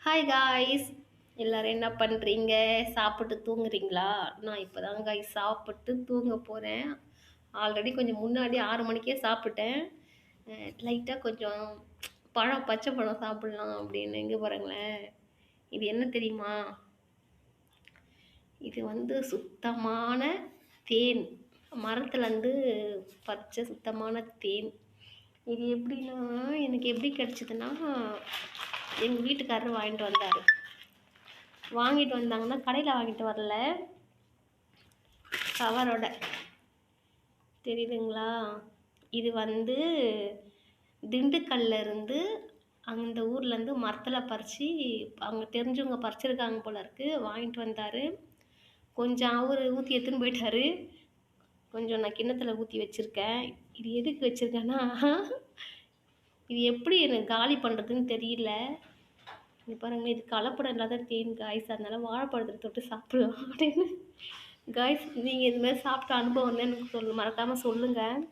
Hi guys, எல்லாரும் என்ன பண்ணுறீங்க? சாப்பிட்டு தூங்குறீங்களா? நான் இப்போ தான் காய்ஸ் சாப்பிட்டு தூங்க போகிறேன். ஆல்ரெடி கொஞ்சம் முன்னாடி 6 மணிக்கே சாப்பிட்டேன். லைட்டாக கொஞ்சம் பச்சை பழம் சாப்பிட்லாம் அப்படின்னு. இங்கே பாருங்களேன், இது என்ன தெரியுமா? இது வந்து சுத்தமான தேன், மரத்துலேருந்து பறிச்ச சுத்தமான தேன். இது எப்படின்னா, எனக்கு எப்படி கிடச்சிதுன்னா, எங்கள் வீட்டுக்காரர் வாங்கிட்டு வந்தார். வாங்கிட்டு வந்தாங்கன்னா கடையில் வாங்கிட்டு வரல, கவரோட. தெரியுதுங்களா? இது வந்து திண்டுக்கல்ல இருந்து, அந்த ஊர்லேருந்து மரத்தில் பறித்து, அவங்க தெரிஞ்சவங்க பறிச்சிருக்காங்க போல இருக்கு, வாங்கிட்டு வந்தார். கொஞ்சம் அவர் ஊற்றி எடுத்துன்னு போயிட்டார், கொஞ்சம் நான் கிண்ணத்தில் ஊற்றி வச்சுருக்கேன். இது எதுக்கு வச்சுருக்கேன்னா, இது எப்படி எனக்கு காலி பண்ணுறதுன்னு தெரியல. இங்கே பாருங்க, இது கலப்படம் இல்லாத தேன் காய்ஸ், அதனால வாழைப்பழத்தை தொட்டு சாப்பிடலாம் அப்படின்னு. காய்ஸ், நீங்கள் இதுமாதிரி சாப்பிட்ட அனுபவம் வந்து எனக்கு மறக்காமல் சொல்லுங்கள்.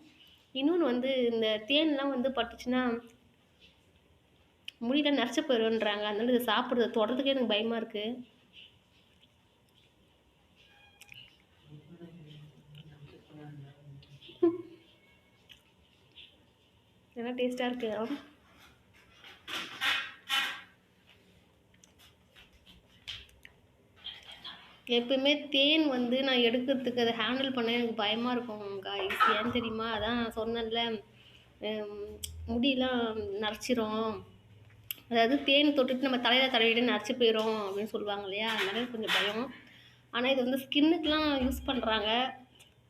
இன்னொன்று வந்து, இந்த தேன்லாம் வந்து பட்டுச்சுன்னா முடியெல்லாம் நரைச்சி போயிடும்ன்றாங்க. அதனால இதை சாப்பிட்றது தொடறதுக்கே எனக்கு பயமாக இருக்குது. நல்லா டேஸ்ட்டாக இருக்குது. எப்பவுமே தேன் வந்து நான் எடுக்கிறதுக்கு, அதை ஹேண்டில் பண்ண எனக்கு பயமாக இருக்கும் காய்ஸ். ஏன் தெரியுமா? அதான் சொன்னேன்ல, முடியெல்லாம் நரைச்சிரும். அதாவது தேன் தொட்டுட்டு நம்ம தலையில் தடவிட்டு நரைச்சி போயிடும் அப்படின்னு சொல்லுவாங்க இல்லையா? அதனால கொஞ்சம் பயம். ஆனால் இது வந்து ஸ்கின்னுக்கெலாம் யூஸ் பண்ணுறாங்க.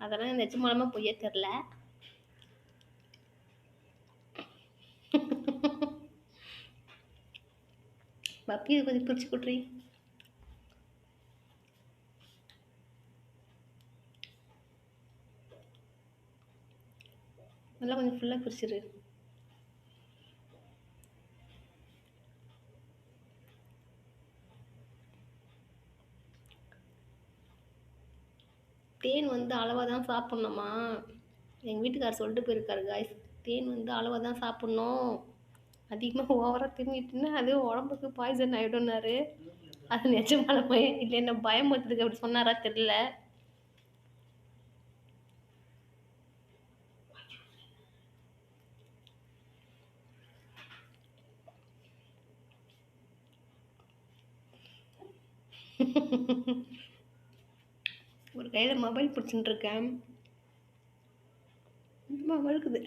அதெல்லாம் நிஜமாலுமா பொய்யே தெரில. பப்பி இது கொஞ்சம் பிரித்து கொட்டுறி. நல்லா கொஞ்சம் ஃபுல்லாக பிரிச்சிரு. தேன் வந்து அளவாக தான் சாப்பிட்ணுமா? எங்கள் வீட்டுக்காரர் சொல்லிட்டு போயிருக்காரு காய்ஸ், தேன் வந்து அளவாக தான் சாப்பிட்ணும், அதிகமாக ஓவராக தின்னிட்டுன்னா அது உடம்புக்கு பாய்சன் ஆகிடும்னாரு. அது நிஜமாலுமே இல்லை, என்ன பயமுறுத்துறதுக்கு அப்படி சொன்னாரா தெரியல. ஒரு கையில் மொபைல் பிடிச்சிட்டு இருக்கேன், வழுக்குது.